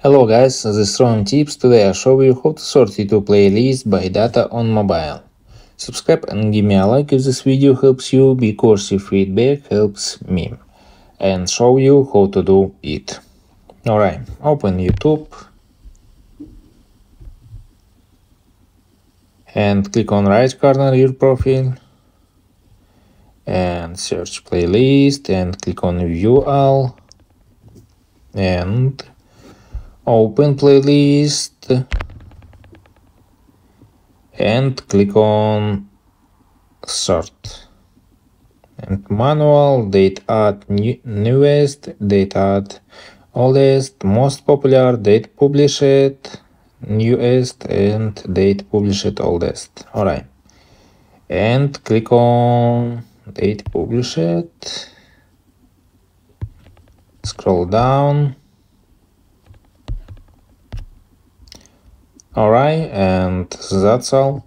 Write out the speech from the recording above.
Hello guys, this is Ron Tips. Today I show you how to sort YouTube playlist by data on mobile. Subscribe and give me a like if this video helps you, because your feedback helps me, and show you how to do it. Alright, open YouTube and click on right corner your profile and search playlist and click on view all and open playlist and click on sort and manual, date add newest, date add oldest, most popular, date published, newest, and date published oldest. Alright, and click on date published, scroll down. Alright, and that's all.